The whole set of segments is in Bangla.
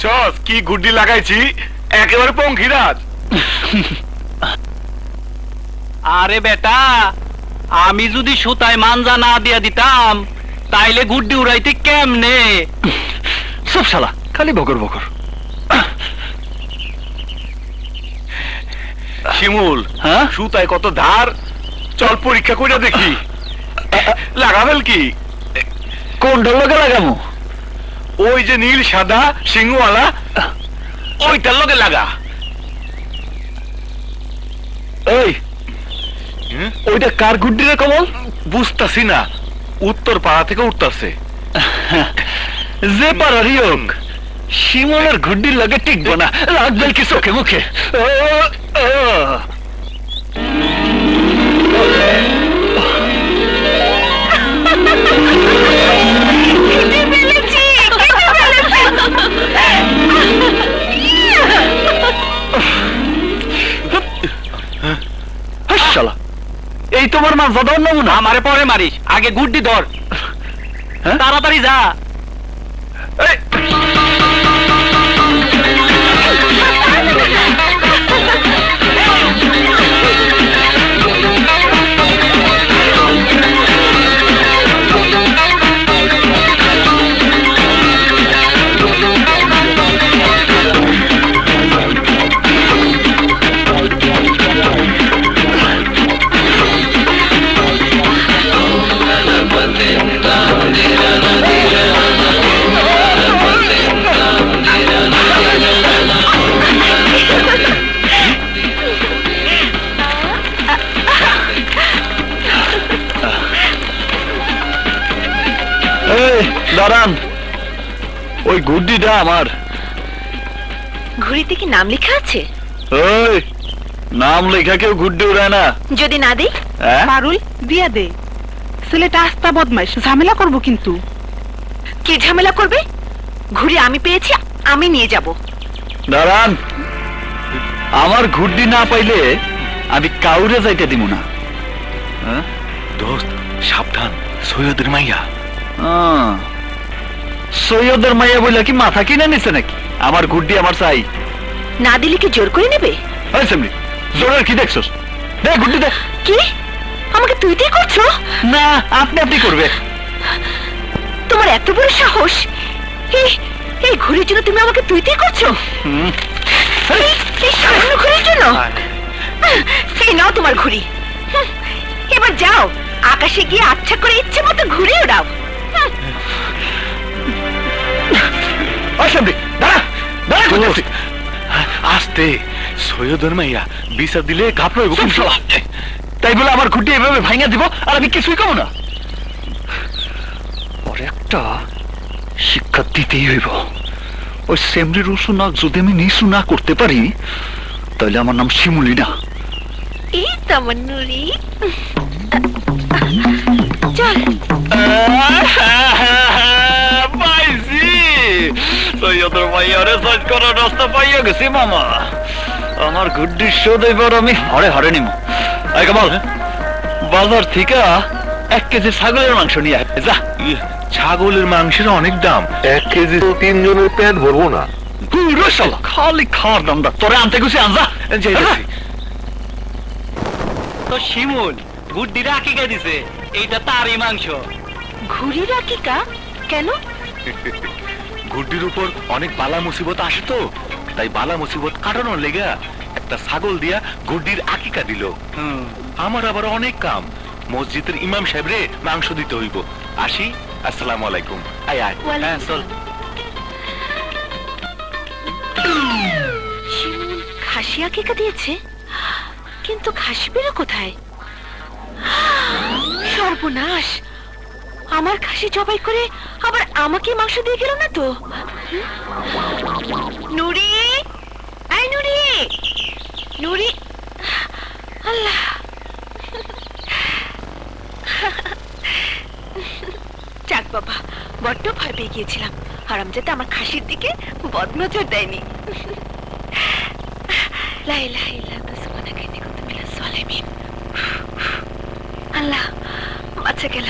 দেখছস কি গুড্ডি লাগাইছি, একেবারে পঙ্খিরাজ। আরে বেটা, আমি যদি সুতায় মানজা না দিয়া দিতাম তাইলে গুড্ডি উড়াইতে কেমনে? সব শালা খালি বকর বকর। শিমুল, হ্যাঁ? সুতায় কত ধার, চল পরীক্ষা করে দেখি। লাগাবেল কি? কোনটার লগে লাগামু? ওই যে নীল সাদা সিংহওয়ালা, ওইটার লগে লাগা। এই ওইটা কার গুড্ডি রে কমল? বুঝতাছি না, উত্তর পাড়া থেকে উঠতাছে। যে পারারই হোক, শিমলের গুড্ডির লগে টিকবো না, লাগবে কি চোখে মুখে। শালা, এই তোমার মা জদার নমুনা। আমারে পরে মারিস, আগে গুড্ডি ধর। হ্যাঁ? তাড়াতাড়ি যা। এই, দাঁড়ান, ওই গুড্ডিটা আমার। ঘুড়িতে কি নাম লেখা আছে? ওই নাম লেখা কেউ গুড্ডি উড়ায় না। যদি না দেই? হ্যাঁ? পারুল দিয়া দে, ছেলেটা আস্তা বদমাইশ, ঝামেলা করবো কিন্তু। কি ঝামেলা করবে? ঘুড়ি আমি পেয়েছি, আমি নিয়ে যাব। দাঁড়ান, আমার গুড্ডি না পাইলে আমি কাউরে যাইতে দিব না। হ্যাঁ? দোস্ত সাবধান, সৈয়দের মাইয়া। সৈয়দের মাইয়া বইলা কি মাথা কিনে নিছে নাকি? আমার গুড্ডি আমার চাই। না দিলে কি জোর করে নেবে? জোরের কি দেখছস? দে গুড্ডি দে। কি আমাকে তুই তুই করছো? না, আপনি আপনি করবে। তোমার এত বড় সাহস! এই ঘুড়ির জন্য তুমি আমাকে তুই তুই করছো? এই সামান্য ঘুড়ির জন্য? এই নাও তোমার ঘুড়ি। এবার যাও, আকাশে গিয়ে আচ্ছা করে ইচ্ছে মতো ঘুরে ওড়াও। আস্তে, সৈয়দের মাইয়া, বিচার দিলে ঘাপড়াইব। তাই বলে আমার ঘুটি এভাবে ভাঙা দিব আর আমি কিছুই কম না? পরে একটা শিক্ষা দিতেই হইব। ওই সেমরি রুসু না যদি আমি নিসু না করতে পারি, তাহলে আমার নাম শিমুলি না। এই তো আমার নুরি। চল। পাইছি, সৈয়দের মাইয়ারে সাইজ করার রাস্তা পাইয়া গেছি মামা। আমার গুড্ডি শোধ এবার আমি হরে হরে নিব। এই কামাল, বাজার থেকে 1 কেজি ছাগলের মাংস নিয়ে আয় যা। ছাগলের মাংসের অনেক দাম, 1 কেজি 3 জনের পেট ভরবো না। পুরো শালা খালি খাওয়ার দামটা তোরে আনতে গেছি, আনজা। তো শিমুল গুড্ডিরা আকিকা দিছে, এইটা তারই মাংস। ঘুড়ি রাখিকা কেন? গুড্ডির উপর অনেক বালা মুসিবত আসে তো, তাই বালা মুসিবত কাটানোর লেগা একটা ছাগল দিয়া গুড্ডির আকিকা দিল। আমার আবার অনেক কাম, মসজিদের ইমাম সাহেবরে মাংস দিতে হইব। আসি, আসসালামু আলাইকুম। আয় আয়। হ্যাঁ চল। শিমুল খাসি আকিকা দিয়েছে, কিন্তু খাসি বেরো কোথায়? সর্বনাশ! আমার খাসি জবাই করে আবার আমাকে মাংস দিয়ে গেল না তো? নুরি, এই নুরি, নুরি, আল্লাহ! যাক বাবা, বড্ড ভয় পেয়ে গিয়েছিলাম। হারামজাদা আমার খাসির দিকে বদনজর দেয়নি। লা ইলাহা ইল্লাল্লাহ সুবহানাকা ইন্নী কুনতু মিনাজ জালিমিন। আল্লাহ, বাঁচা গেল।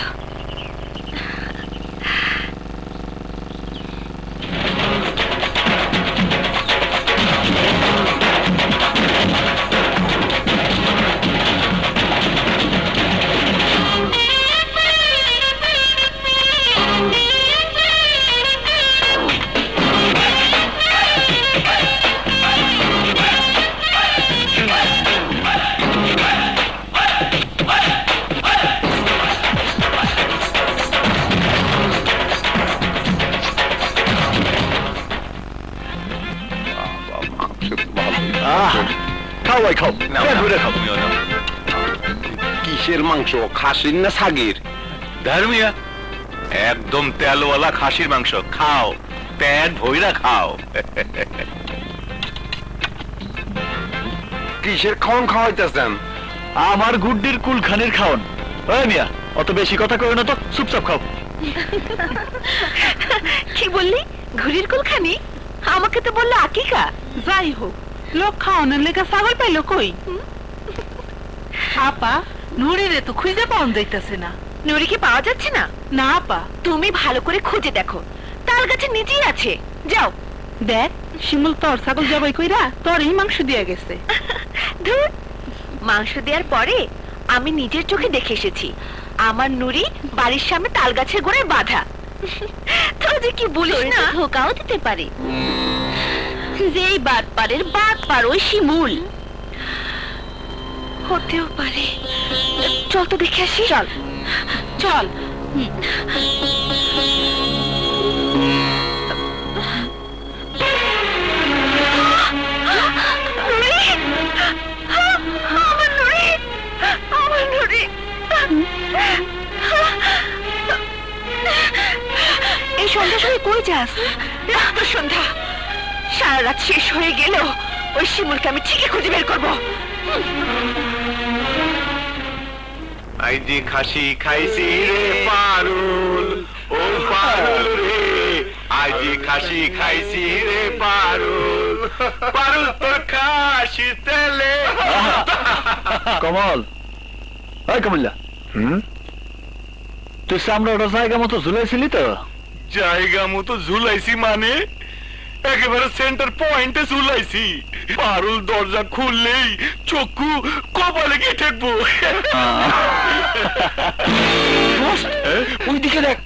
খাও ভাই খাও নাও, পেট নাও, ভরে খাও তুমিও নাও। কিসের মাংস, খাসির না সাগির? ধর্মিয়া একদম তেলওয়ালা খাসির মাংস খাও, পেট ভইরা খাও। কিসের খাওন খাওয়াইতেছেন? আমার গুড্ডির কুলখানির খাওন। ওই মিয়া অত বেশি কথা কই না তো, চুপচাপ খাও। কি বললি? ঘুড়ির কুলখানি? আমাকে তো বললো আকিকা। যাই হোক, লোক খাওয়ানোর লেগে ছাগল পাইলো কই? আপা, নুরিরে তো খুঁজে পাওয়া যাইতেছে না। নুরিকে পাওয়া যাচ্ছে না? না আপা, তুমি ভালো করে খুঁজে দেখো, তাল গাছের নিচেই আছে। যাও। দেখ শিমুল তোর ছাগল জবাই কইরা তোর এই মাংস দিয়ে গেছে। ধুর, মাংস দেওয়ার পরে আমি নিজের চোখে দেখে এসেছি আমার নুরি বাড়ির সামনে তাল গাছের গোড়ায় বাঁধা। তো যে কি বলিস না, ধোকাও দিতে পারে। যেই বাদ পারের বাদ পার ওই শিমুল হতেও পারে। চল তো দেখে আসি। চল চল। এই সন্ধ্যার সময় কই যাস? রাত সন্ধ্যা, সারা রাত শেষ হয়ে গেলেও ওই শিমুলকে আমি ঠিকই খুঁজে বের করবো। আই যে খাসি খাইছি রে পারুল, ও পারুল রে, আই যে খাসি খাইছি রে পারুল, পারুল তোর খাসি তেলে। কমল, ওই কমল্লা, তুই সামনে ওটা জায়গা মতো ঝুলাইছিলি তো? জায়গা মতো ঝুলাইছি মানে একেবারে সেন্টার পয়েন্টে ঝুলাইছি। পারুল দরজা খুললেই চক্ষু কপালে গিয়ে ঠেকবো। ওই দিকে দেখ।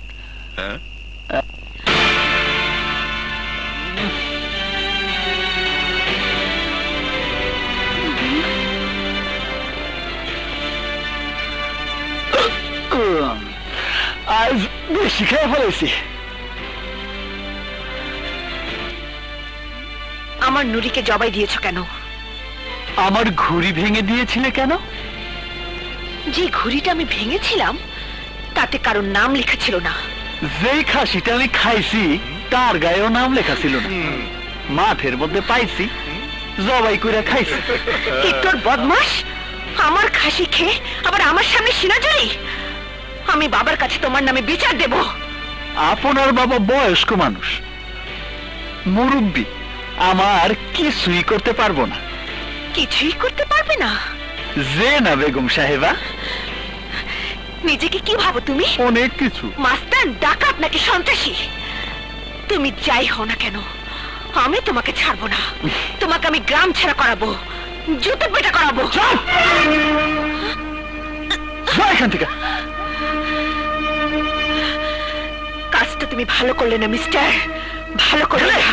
আজ বেশি খেয়ে ফেলেছি। আমার নুরিকে জবাই দিয়েছো কেন? আমার ঘুড়ি ভেঙে দিয়েছিলে কেন? যে ঘুড়িটা আমি ভেঙেছিলাম তাতে কারোর নাম লেখা ছিল না। যেই খাসিটা আমি খাইছি তার গায়েও নাম লেখা ছিল না। মাঠের মধ্যে পাইছি, জবাই করে খাইছি। কি তোর বদমাস! আমার খাসি খেয়ে আবার আমার সামনে সিনাজুরি! আমি বাবার কাছে তোমার নামে বিচার দেব। আপনার বাবা বয়স্ক মানুষ, মুরব্বী, আমার কিছুই করতে পারবো না। কিছুই করতে পারবে না? যে না বেগম সাহেবা। নিজেকে কি ভাবো তুমি? অনেক কিছু। মাস্তান, ডাকাত নাকি সন্ত্রাসী? তুমি যাই হও না কেন, আমি তোমাকে ছাড়বো না। তোমাকে আমি গ্রাম ছাড়া করাবো, জুতো পেটা করাবো। চল এখান থেকে। কাজটা তুমি ভালো করলে না মিস্টার, ভালো করলে না।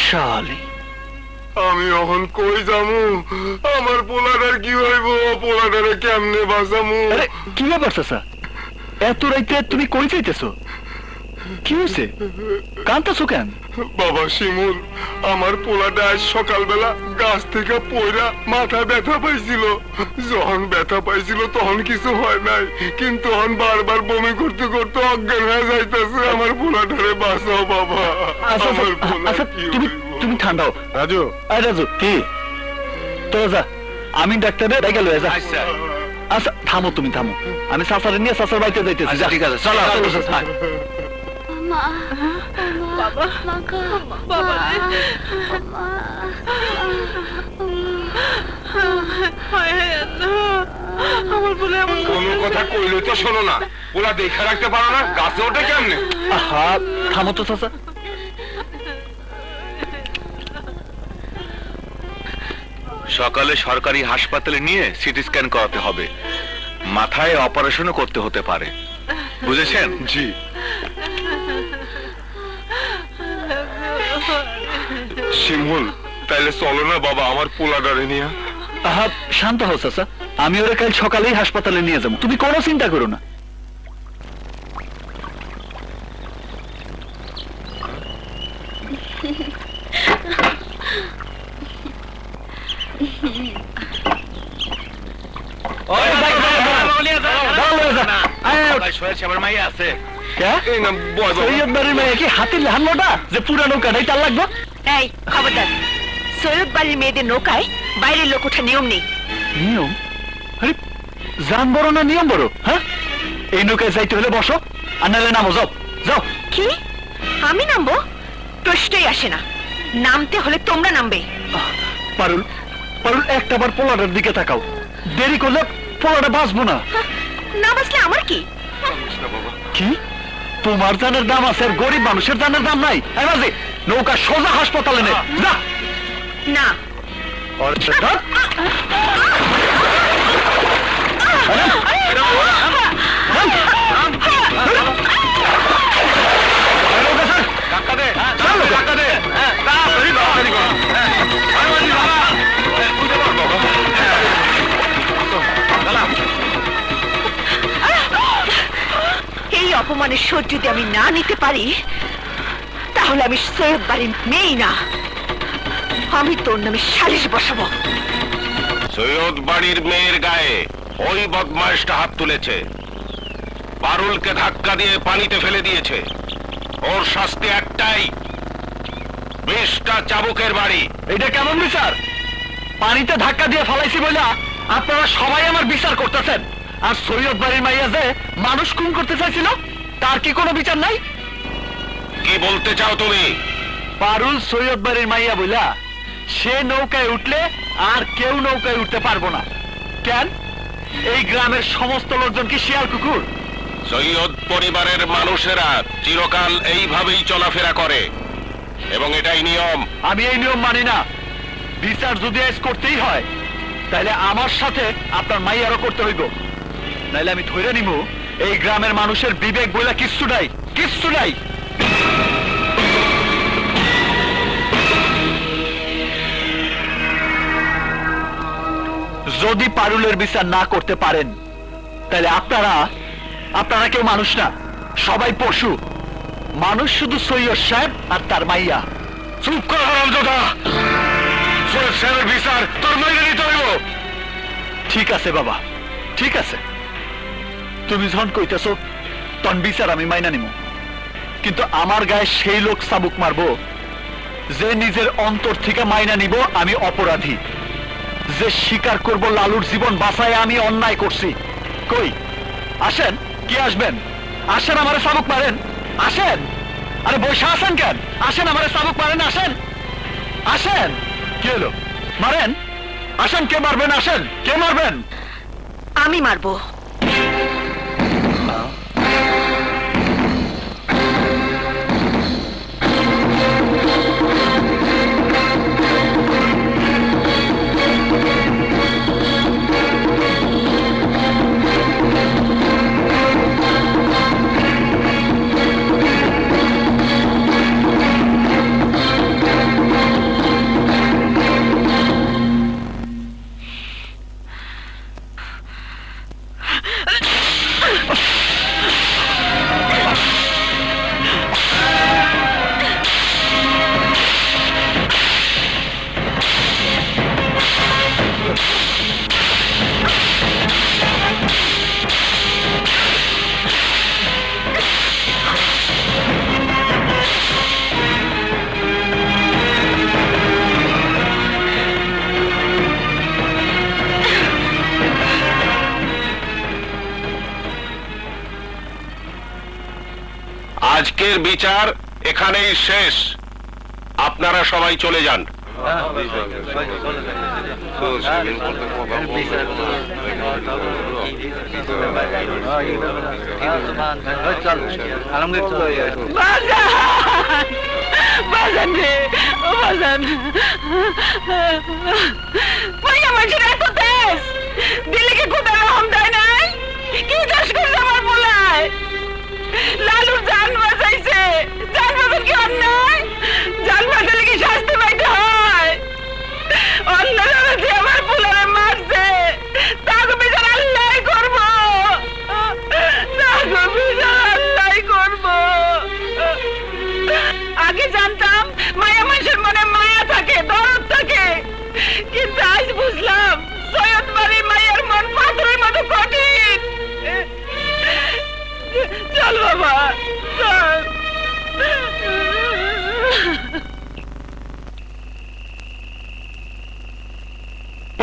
শালি, আমি এখন কই যামু? আমার পোলাটার কি হইব? পোলাটারে কেমনে বাঁচামু? আরে কি ব্যাপার চাচা, এত রাইতে তুমি কই যাইতেছো? কি হয়েছে, কাঁদতেছো কেন? বাবা শিমুল, আমার পোলাটা আজ সকালবেলা গাছ থেকে পড়া মাথা ব্যথা পাইছিল। যখন ব্যথা পাইছিল তখন কিছু হয় নাই, কিন্তু তখন বারবার বমি করতে করতে অজ্ঞান হয়ে যাইতেছে। আমার পোলাটারে বাঁচাও বাবা। আচ্ছা আমার পোলা আচ্ছা, কি তুমি হইব? তুমি ঠান্ডাও। রাজু, আরে রাজু, কি তো যা, আমি ডাক্তারে ডেকে লয়ে যা। আচ্ছা আচ্ছা থামো, তুমি থামো, আমি চাচারে নিয়ে চাচার বাড়িতে যাইতেছি। আচ্ছা, ঠিক আছে, চলো, চলো, চলো, চলো। আমার বলে এমন কোনো কথা কইলে তো শোনো না। পোলা দেখে রাখতে পারো না, গাছে ওঠে কেমনে? আহা, থামো তো চাচা। সকালে সরকারি হাসপাতালে নিয়ে সিটি স্ক্যান করাতে হবে, মাথায় অপারেশনও করতে হতে পারে, বুঝেছেন? জি। শিমুল, তাইলে চলো না বাবা আমার পোলাটারে নিয়ে। আহা, শান্ত হও চাচা, আমি ওরা কাল সকালেই হাসপাতালে নিয়ে যাবো, তুমি কোনো চিন্তা করো না। মাইয়া আছে এই না বয় বাবা। সৈয়দ বাড়ির মেয়ে কি হাতির হান্নটা যে পুরা নৌকাটাই তার লাগবে? এই খবরদার, সৈয়দ বাড়ির মেয়েদের নৌকায় বাইরের লোক ওঠা নিয়ম নেই। নিয়ম? আরে জান বড় না নিয়ম বড়? হ্যাঁ, এই নৌকায় যাইতে হলে বসো, আর নাহলে নামো, যাও যাও। কি আমি নামবো? প্রশ্নই আসে না, নামতে হলে তোমরা নামবে। পারুল, পারুল একটা বার পোলাটার দিকে তাকাও, দেরি করলে পোলাটা বাঁচবো না। হাহ, না বাসলে আমার কি? কি তোমার জানের দাম আছে আর গরিব মানুষের জানের দাম নাই? এই বাজে, নৌকা সোজা হাসপাতালে নে, যা। না, ধাক্কা দে, ধাক্কা দে। তাড়াতাড়ি তাড়াতাড়ি কর। এই অপমানের শোধ যদি আমি না নিতে পারি, তাহলে আমি সৈয়দ বাড়ির মেয়েই না, আমি তোর নামে সালিশ বসাবো। সৈয়দ বাড়ির মেয়ের গায়ে ওই বদমাইশটা হাত তুলেছে, পারুলকে ধাক্কা দিয়ে পানিতে ফেলে দিয়েছে। ওর শাস্তি একটাই, 20টা চাবুকের বাড়ি। এটা কেমন বিচার? পানিতে ধাক্কা দিয়ে ফেলাইছি বলে আপনারা সবাই আমার বিচার করতেছেন, আর সৈয়দ বাড়ির মাইয়া যে মানুষ খুন করতে চাইছিল তার কি কোনো বিচার নাই? কি বলতে চাও তুমি? পারুল সৈয়দ বাড়ির মাইয়া বইলা সে নৌকায় উঠলে আর কেউ নৌকায় উঠতে পারবো না। কেন? এই গ্রামের সমস্ত লোকজন কি শিয়াল কুকুর? সৈয়দ পরিবারের মানুষেরা চিরকাল এইভাবেই চলাফেরা করে এবং এটাই নিয়ম। আমি এই নিয়ম মানি না। বিচার যদি আজ করতেই হয় তাহলে আমার সাথে আপনার মাইয়ারও করতে হইব, নাইলে আমি ধরে নিব এই গ্রামের মানুষের বিবেক বইলা কিচ্ছু নাই, কিচ্ছু নাই। যদি পারুলের বিচার না করতে পারেন তাহলে আপনারা কেউ মানুষ না, সবাই পশু। মানুষ শুধু সৈয়দ সাহেব আর তার মাইয়া। চুপ কর হারামজাদা, সৈয়দ সাহেবের বিচার তোর মাইনে নিতে হইব। ঠিক আছে বাবা, ঠিক আছে, তুমি যখন কইতেছো তখন বিচার আমি মাইনা নিব, কিন্তু আমার গায়ে সেই লোক চাবুক মারবো যে নিজের অন্তর থেকে মাইনা নিব আমি অপরাধী, যে স্বীকার করব লালুর জীবন বাঁচায় আমি অন্যায় করছি। কই আসেন, কি আসবেন? আসেন, আমারে চাবুক মারেন, আসেন। আরে বসে আসেন কেন? আসেন, আমারে চাবুক মারেন, আসেন আসেন। কি হলো? মারেন, আসেন। কে মারবেন? আসেন, কে মারবেন? আমি মারবো। আজকের বিচার এখানেই শেষ, আপনারা সবাই চলে যান। বাজান রে, ও বাজান, মাইয়া মানুষের এত তেজ, দিলে কি কোথাও রহম দেয় নাই? কি চাষ করছে আমার পোলায়? লালুর জান বাঁচাইছে, জান বাঁচান কি অন্যায়? জান বাঁচালে কি শাস্তি পাইতে হয়? অন্যরা যে আমার পোলারে মারছে তাকে বিচার আল্লাহ করবো, তাকে বিচার আল্লাহ করবো। আগে জানতাম মায়া মানুষের মনে মায়া থাকে, দরদ থাকে, কিন্তু আজ বুঝলাম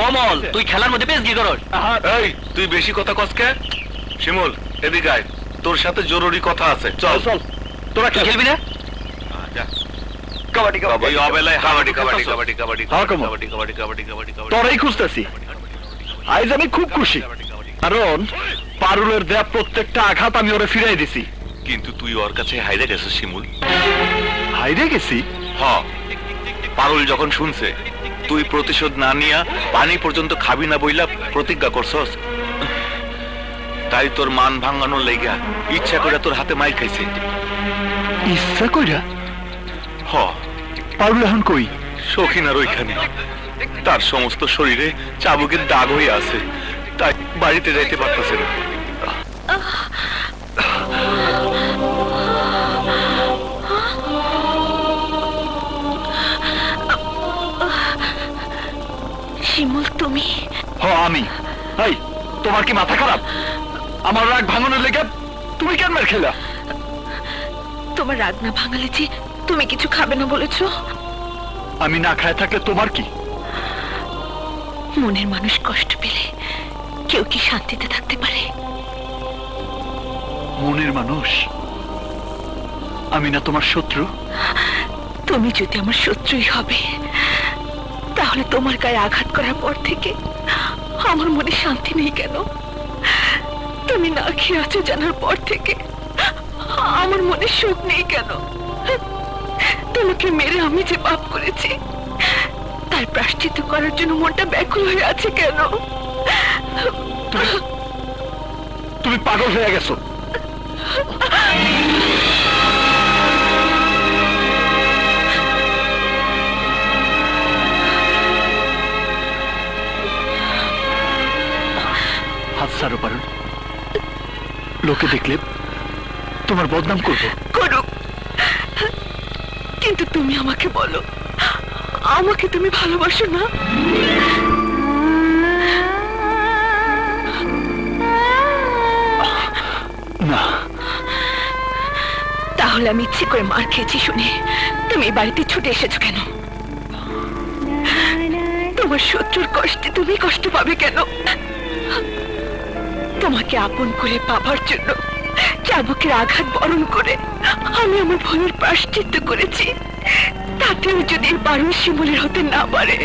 কমল তুই খেলার মধ্যে বেশ কি করস এই তুই বেশি কথা কস কে? শিমুল এদিকে আয়, তোর সাথে জরুরি কথা আছে। চল চল। তোরা কি খেলবি না কাবাডি এই অবেলায় কাবাডি কাবাডি কাবাডি কাবাডি হ্যাঁ, কমল। কাবাডি কাবাডি কাবাডি কাবাডি কাবাডি। তোরাই খুঁজতেছি। আজ আমি খুব খুশি, কারণ পারুলের দেয়া প্রত্যেকটা আঘাত আমি ওরে ফিরাই দিছি। কিন্তু তুই ওর কাছে হাইরে গেছিস শিমুল। হাইরে গেছি? হ, পারুল যখন শুনছে তুই প্রতিশোধ না নিয়া পানি পর্যন্ত খাবি না বইলা প্রতিজ্ঞা করছস, তাই তোর মান ভাঙানোর লেগা ইচ্ছা করে তোর হাতে মাইর খাইছে। ইচ্ছা কইরা? হ, পারুল এখন কই? সখিনার ওইখানে তার সমস্ত শরীরে চাবুকের দাগ হয়ে আছে, তাই বাড়িতে যাইতে পারতেছে না। শিমুল তুমি? আমি। এই, তোমার কি মাথা খারাপ? আমার রাগ ভাঙানোর লেগে তুমি কেন মার খেলা? তোমার রাগ না ভাঙালে যে তুমি কিছু খাবে না বলেছো। আমি না খায় থাকলে তোমার কি? মনের মানুষ কষ্ট পেলে কেউ কি শান্তিতে থাকতে পারে? মনের মানুষ? আমি না তোমার শত্রু? তুমি যদি আমার শত্রুই হবে, তাহলে তোমার গায়ে আঘাত করার পর থেকে আমার মনে শান্তি নেই কেন? তুমি না খেয়ে আছো জানার পর থেকে আমার মনে সুখ নেই কেন? তোমাকে মেরে আমি যে পাপ করেছি, তার প্রায়শ্চিত্ত করার জন্য মনটা ব্যাকুল হয়ে আছে কেন? তুমি পাগল হয়ে গেছো। হাত ছাড়ো পারুল, লোকে দেখলে তোমার বদনাম করবো। করুক, কিন্তু তুমি আমাকে বলো, আমাকে তুমি ভালোবাসো না? না। তাহলে আমি ইচ্ছে করে মার খেয়েছি শুনে তুমি এই বাড়িতে ছুটে এসেছো কেন? তোমার শত্রুর কষ্টে তুমি কষ্ট পাবে কেন? তোমাকে আপন করে পাবার জন্য চাবুকের আঘাত বরণ করে আমি আমার ভুলের প্রায়শ্চিত্ত করেছি। তাতেও যদি পারুল শিমুলের হতে না পারে,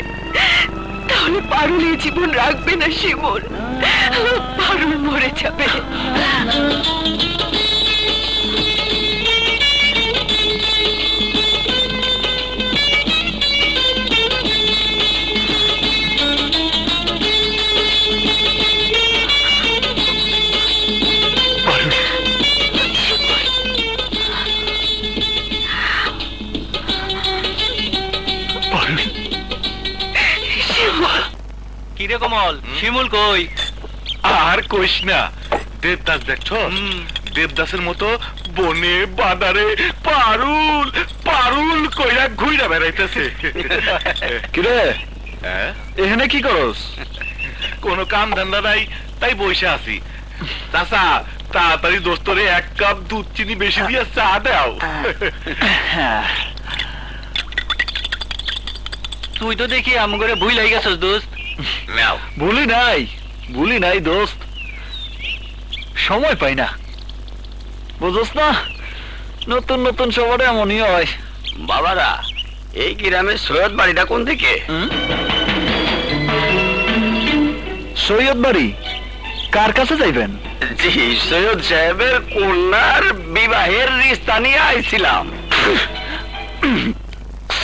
তাহলে পারুল এই জীবন রাখবে না। শিমুল, পারুল মরে যাবে। কিরে কমল, শিমুল কই? আর কইস না, দেবদাস দেখছো? দেবদাসের মতো বনে বাদারে পারুল পারুল কইরা ঘুইরা বেড়াইতেছে। কিরে, হ্যাঁ? এখানে কি করস? কোনো কাম ধান্দা নাই, তাই বসে আছি। চাচা, তাড়াতাড়ি দোস্তরে 1 কাপ দুধ চিনি বেশি দিয়ে চা দাও। তুই তো দেখি আমগরে ভুই লাগি গেছস দোস্ত। নাও। ভুলি নাই দোস্ত, সময় পাই না, বুঝছ না? নতুন নতুন সবার এমনই হয়। বাবারা, এই গ্রামের সৈয়দ বাড়িটা কোন দিকে? সৈয়দ বাড়ি? কার কাছে যাইবেন? জি, সৈয়দ সাহেবের কন্যার বিবাহের রিস্তা নিয়ে আইছিলাম।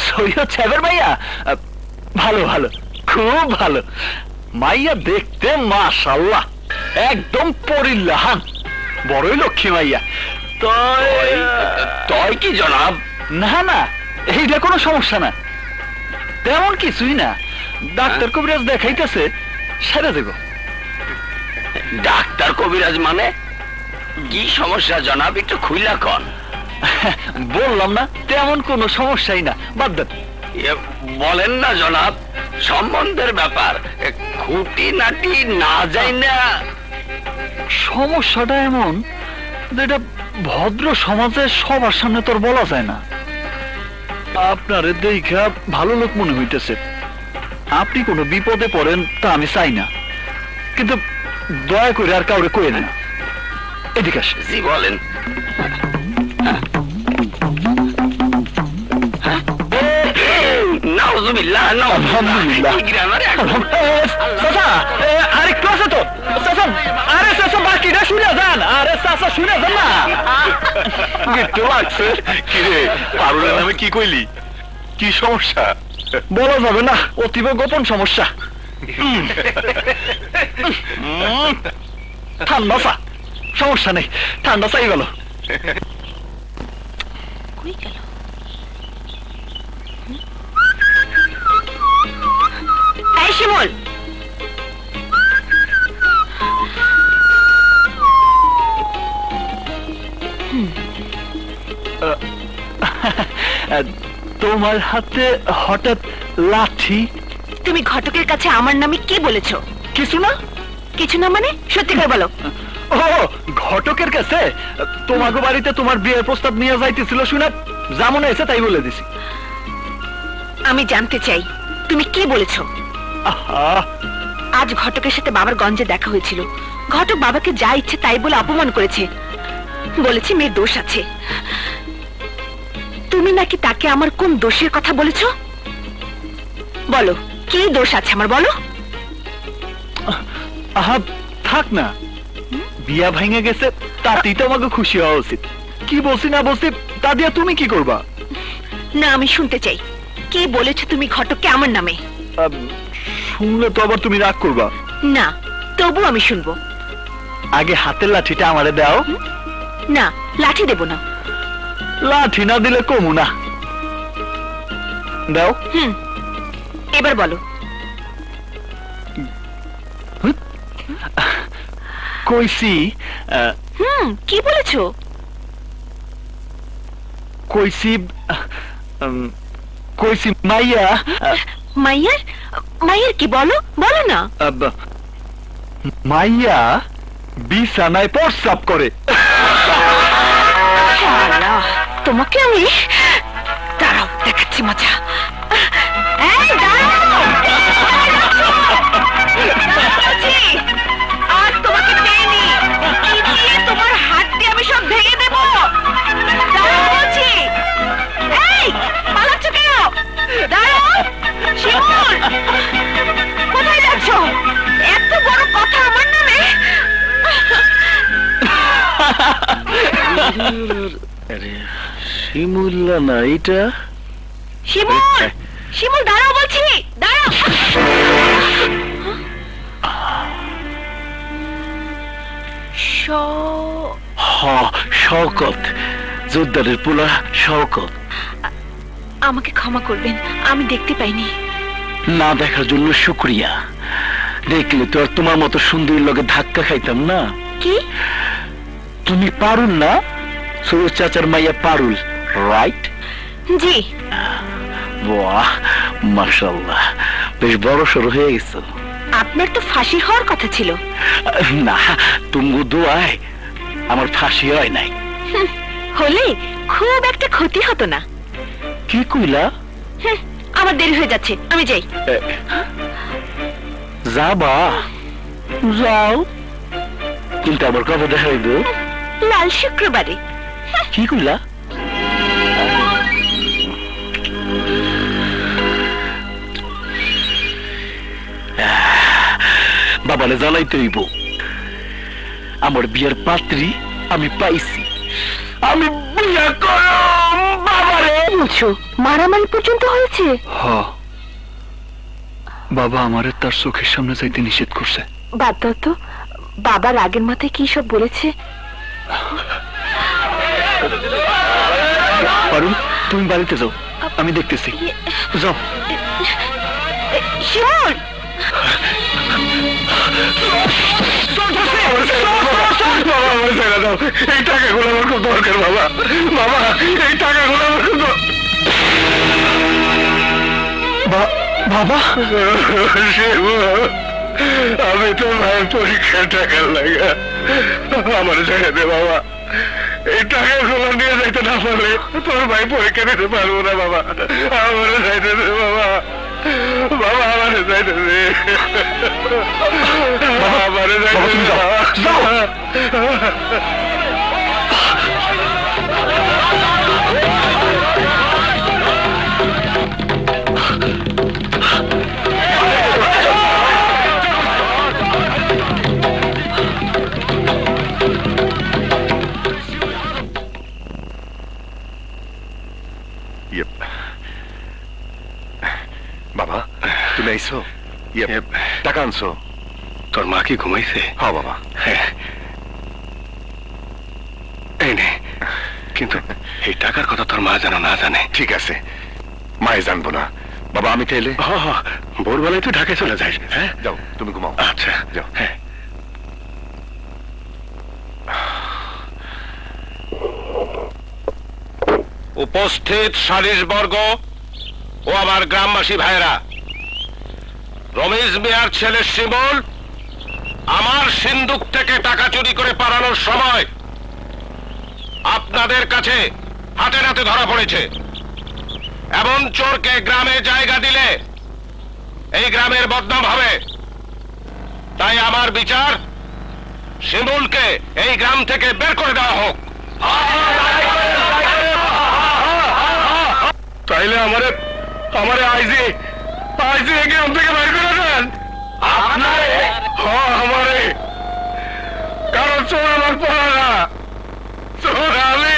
সৈয়দ সাহেবের মাইয়া? ভালো ভালো, খুব ভালো। মাইয়া দেখতে মাশাআল্লাহ একদম পরিল্লাহান, বড়ই লক্ষ্মী মাইয়া। তয় কি জনাব? না না, এইটা কোনো সমস্যা না, তেমন কিছুই না। ডাক্তার কবিরাজ দেখাইতেছে, সেরে দেব। ডাক্তার কবিরাজ মানে কি সমস্যা জনাব, একটু খুইলা কন। বললাম না, তেমন কোনো সমস্যাই না, বাদ দেন। বলেন না জনাব, সম্বন্ধের ব্যাপার, খুঁটি নাটি না যাই না। সমস্যাটা এমন যেটা ভদ্র সমাজে সবার সামনে তোর বলা যায় না। আপনারে দেখা ভালো লোক মনে হইতেছে, আপনি কোনো বিপদে পড়েন তা আমি চাই না, কিন্তু দয়া করে আর কাউরে কইেন না। এদিকে আসে। জি বলেন। নাউজুবিল্লাহ, আলহামদুলিল্লাহ। এই গ্রামের চাচা, আরেকটু আছে তো চাচা। আরে চাচা, বাকিটা শুনে যান। আরে চাচা, শুনে যান না। একটু লাগছে কি রে? পারুলের নামে কি কইলি? কি সমস্যা? বলা যাবে না, অতীব গোপন সমস্যা। ঠান্ডা চা, সমস্যা নেই, ঠান্ডা চাই গেল। কই গেল? এই শিমুল, তোমার হাতে হঠাৎ লাঠি? তুমি ঘটকের কাছে আমার নামে কি বলেছো? কিছু না। কিছু না মানে? সত্যি করে বলো। ও, ঘটকের কাছে তোমাকে বাড়িতে তোমার বিয়ের প্রস্তাব নিয়ে যাইতেছিল শুনে যা মনে হয়েছে তাই বলে দিছি। আমি জানতে চাই তুমি কি বলেছো। আহা, আজ ঘটকের সাথে বাবার গঞ্জে দেখা হয়েছিল। ঘটক বাবাকে যা ইচ্ছে তাই বলে অপমান করেছে, বলেছে মেয়ের দোষ আছে। তুমি নাকি তাকে আমার কোন দোষের কথা বলেছো? বলো, কি দোষ আছে আমার, বলো। আহা, থাক না, বিয়া ভাঙে গেছে তাতেই তো আমাকে খুশি হওয়া উচিত। কি বলছি না বলছি তা দিয়া তুমি কি করবা? না, আমি শুনতে চাই কি বলেছো তুমি ঘটককে আমার নামে। শুনলে তো আবার তুমি রাগ করবা। না, তবু আমি শুনবো। আগে হাতের লাঠিটা আমারে দাও। না, লাঠি দেব না। লাঠি না দিলে কমু না, দাও। এবার বলো। কইছি কি বলেছো? কইছি কইছি মাইয়া। মাইয়ার? মাইয়ার কি? বলো, বলো না। মাইয়া বিছানায় প্রস্রাব করে। আল্লাহ, তোমাকে আমি দাঁড়াও, দেখাচ্ছি মজা। এই দাঁড়াও, দাঁড়াচ্ছি। আর তোমাকে পেইনি, কি দিয়ে তোমার হাত দিয়ে আমি সব ভেঙে দেব। দাঁড়াও বলছি। এই, পালাচ্ছ কেন? দাঁড়াও। শিমুল, কোথায় যাচ্ছ? এত বড় কথা আমার নামে? শিমুল্লা না এটা? শিমুল, শিমুল দাঁড়াও বলছি, দাঁড়াও। শওকত, জোরদারের পোলা শওকত। আমাকে ক্ষমা করবেন, আমি দেখতে পাইনি। না দেখার জন্য শুক্রিয়া। দেখলে তো আর তোমার মতো সুন্দরীর লগে ধাক্কা খাইতাম না। কি? তুমি পারুল না? সরোজ চাচার মাইয়া পারুল, রাইট? জি। বাহ, মাশাআল্লাহ, বেশ বড় সড়ো হয়ে গেছো। আপনার তো ফাঁসি হওয়ার কথা ছিল। না, তুমি দোয়ায় আমার ফাঁসি হয় নাই। হলে খুব একটা ক্ষতি হতো না। কি কইলা? আমার দেরি হয়ে যাচ্ছে, আমি যাই। যাবা? যাও, কিন্তু আবার কবে দেখা হইব? লাল শুক্রবারে। কি কইলা? বাবালে জানাইতে হইব আমার বিয়ের পাত্রী আমি পাইছি। আমি বিয়ে করব বাবারে। বলছো মারামারি পর্যন্ত হয়েছে? বাবা আমারে তার চোখের সামনে যাইতে নিষেধ করছে। বাদ দাও তো, বাবার আগের মাথায় কি সব বলেছে। পারুল, তুমি বাড়িতে যাও, আমি দেখতেছি। যাও। শিমুল, এই টাকাগুলো আমার খুব দরকার বাবা। বাবা, এই টাকাগুলো আমার খুব বাবা। আমি তো ভাইয়ের পরীক্ষার টাকা লাগা আমার জায়গা দে বাবা। এই টাকাগুলো নিয়ে যাইতে না পারলে তোর ভাই পরীক্ষা দিতে পারবো না বাবা। আমার যাইতে দে বাবা। বাবা আমারে যাইতে দে আমারে যাইতে বাবা তুমি আইছো টাকা আনছো? তোর মা কি ঘুমাইছে? হ্যাঁ বাবা। এই নে, কিন্তু এই টাকার কথা তোর মা যেন না জানে। ঠিক আছে, মায়ে জানবো না। বাবা আমি তাইলে ভোরবেলায় তুই ঢাকায় চলে যাস। হ্যাঁ যাও, তুমি ঘুমাও। আচ্ছা যাও। হ্যাঁ উপস্থিত সালিশবর্গ ও আমার গ্রামবাসী ভাইরা, রমেশ মিয়ার ছেলে শিমুল আমার সিন্দুক থেকে টাকা চুরি করে পালানোর সময় আপনাদের কাছে হাতে নাতে ধরা পড়েছে। এমন চোরকে গ্রামে জায়গা দিলে এই গ্রামের বদনাম হবে। তাই আমার বিচার, শিমুলকে এই গ্রাম থেকে বের করে দেওয়া হোক। তাইলে আমারে আইজি গ্রাম থেকে বাইর করে দেন। আমারে, কারণ চোর আমার পড়া না, চোর আমি।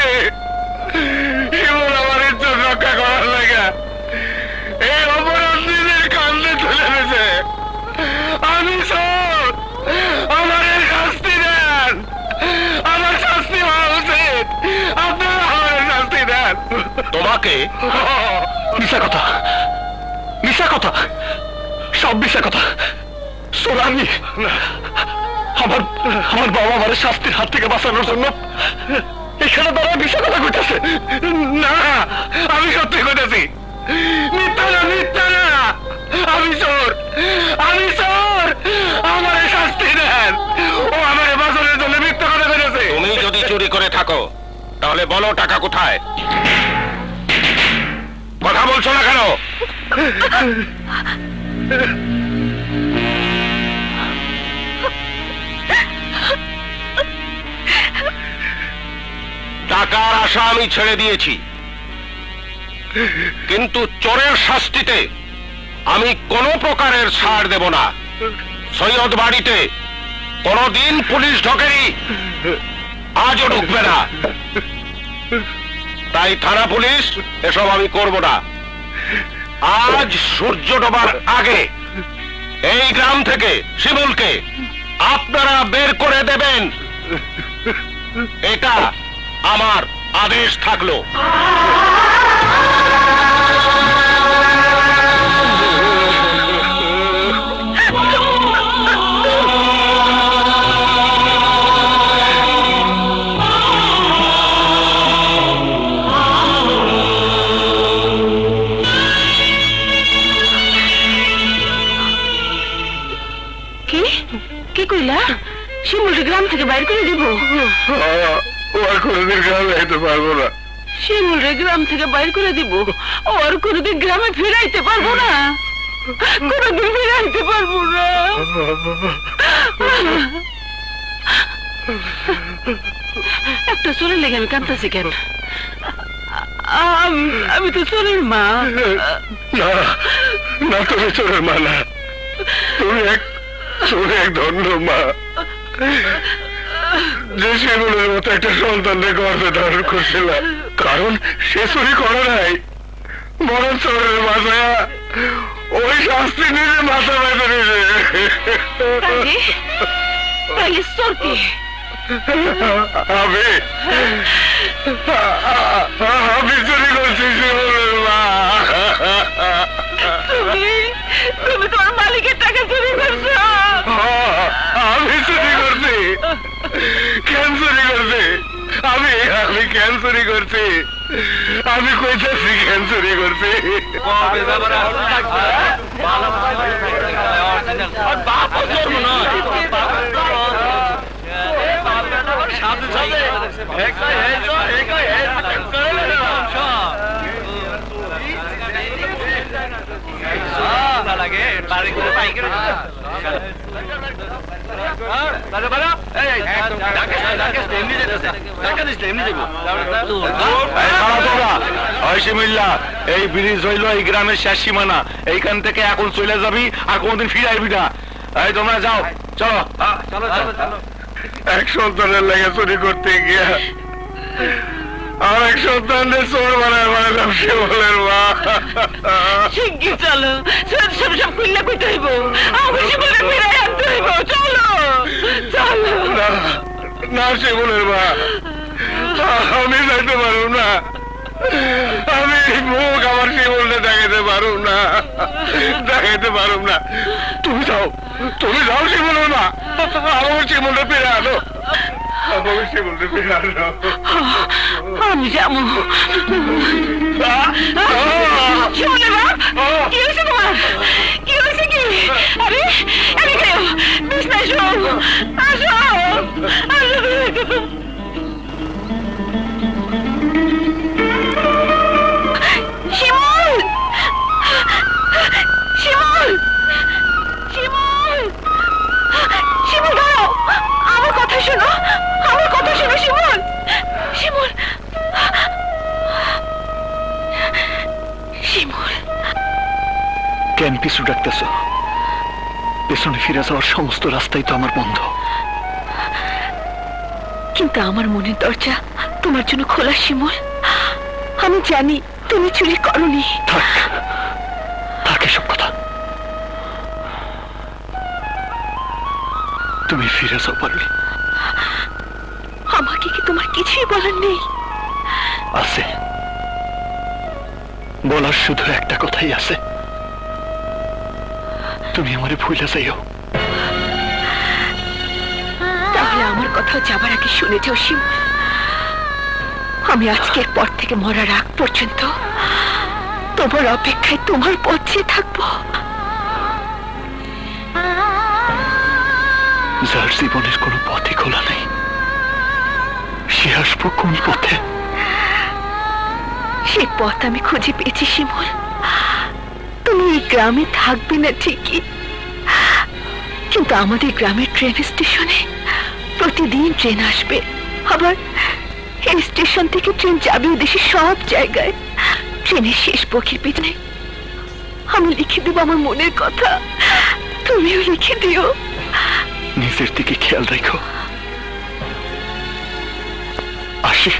আমার ইজ্জত রক্ষা করার লাগা এই অপরাধ নিজের কান্দে তুলে দিয়েছে। আমি চোর, আমার শাস্তি দেন। আমার শাস্তি হওয়া উচিত, আপনারা আমার শাস্তি দেন। তোমাকে মিশা কথা, মিশা কথা, সব মিশা কথা। সোনালি, আমার বাবা আমার শাস্তির হাত থেকে বাঁচানোর জন্য এখানে দাঁড়ায় মিশা কথা কইতেছে। না, আমি সত্যি কইতেছি। মিথ্যা না, মিথ্যা না। আমি চোর, আমি চোর। আমার শাস্তি দেন। ও আমার বাঁচানোর জন্য মিথ্যা কথা কইতেছে। তুমি যদি চুরি করে থাকো তাহলে বলো টাকা কোথায়? কথা বলছো না কেন? টাকার আশা আমি ছেড়ে দিয়েছি, কিন্তু চোরের শাস্তিতে আমি কোনো প্রকারের ছাড় দেব না। সৈয়দ বাড়িতে কোনদিন পুলিশ ঢোকেনি, আজও ঢুকবে না। তাই থানা পুলিশ এসব আমি করব না। আজ সূর্য ডোবার আগে এই গ্রাম থেকে শিমুলকে আপনারা বের করে দেবেন, এটা আমার আদেশ থাকলো। কি কইলা? শিমুলকে গ্রাম থেকে বাইর করে দিব? ও আর কোনোদিন গ্রামে যেতে পারবো না। শিমুলরে গ্রাম থেকে বাইর করে দিব? ও আর কোনোদিন গ্রামে ফিরাইতে পারবো না, কোনোদিন ফিরাইতে পারবো না। একটা চোরের লেগে আমি কাঁদতেছি কেন? আমি তো চোরের মা। না না, তুমি চোরের মা না, তুমি এক ধন্য মা, যে শিমুলের মতো একটা সন্তানকে গর্ভে ধারণ করছিল। কারণ সে চুরি করে নাই, বরং চোরের মাথায় ওই শাস্তি নিজে মাথা বেঁধে নিয়েছে। আমি চুরি করছি শিমুলের মা। তুমি তোমার মালিকের টাকা চুরি করছো? আমি চুরি করছি। কেন চুরি করছি? আমি কেন চুরি করছি? আমি কইতেছি কেন চুরি করছি। সাথে এই ব্রিজ হইলো এই গ্রামের শেষ সীমানা, এইখান থেকে এখন চলে যাবি আর কোনদিন ফিরে আসবি না। এই তোমরা যাও, চলো। এক সন্তানের লেগে চুরি করতে গিয়া আর এক সন্তানের চোর বানায় বানালাম শিমুলের মা। শিগগির চলো, সব খুললে কইতে হইব, আমার জীবনে ফিরে আনতে হইব। চলো চলো। না, না শিমুলের মা, আমি যাইতে পারব না। আমি মুখ আমার শিমুলটা দেখাতে পারব না, দেখাতে পারব না। তুমি যাও শিমুলের মা, আমার শিমুলটা ফিরে আনো, আমার শিমুলটা ফিরে আনো। আমি যাবো। শিমুলের বাপ, কি হয়েছে তোমার? কি হয়েছে কি? আরে আরে কেউ বিছনায় শো, আসো আসো। শিমুল, শিমুল, শিমুল, শিমুল দাঁড়াও, আমার কথা শোনো, আমার কথা শোনো শিমুল, শিমুল, শিমুল। কেন পিছু ডাকতেছ? পেছনে ফিরে যাওয়ার সমস্ত রাস্তাই তো আমার বন্ধ। কিন্তু আমার মনের দরজা তোমার জন্য খোলা শিমুল। আমি জানি তুমি চুরি করনি। থাক থাক এসব কথা। তুমি ফিরে যাও পারুলি। আমাকে কি তোমার কিছুই বলার নেই? আছে, বলার শুধু একটা কথাই আছে, তুমি আমারে ভুলে যাইও। তাহলে আমার কথা যাবার আগে শুনে যাও শিমুল, আমি আজকের পর থেকে মরার আগ পর্যন্ত তোমার অপেক্ষায় তোমার পথে থাকবো। যার জীবনের কোনো পথে খোলা নেই, সে আসবো কোন পথে? সেই পথ আমি খুঁজে পেয়েছি শিমুল। তুমি এই গ্রামে থাকবে না ঠিকই, কিন্তু আমাদের গ্রামের ট্রেন স্টেশনে প্রতিদিন ট্রেন আসবে, আবার এই স্টেশন থেকে ট্রেন যাবে দেশের সব জায়গায়। ট্রেনের শেষ বগির পিছনে আমি লিখে দেবো আমার মনের কথা, তুমিও লিখে দিও। নিজের দিকে খেয়াল রাখো। আসি।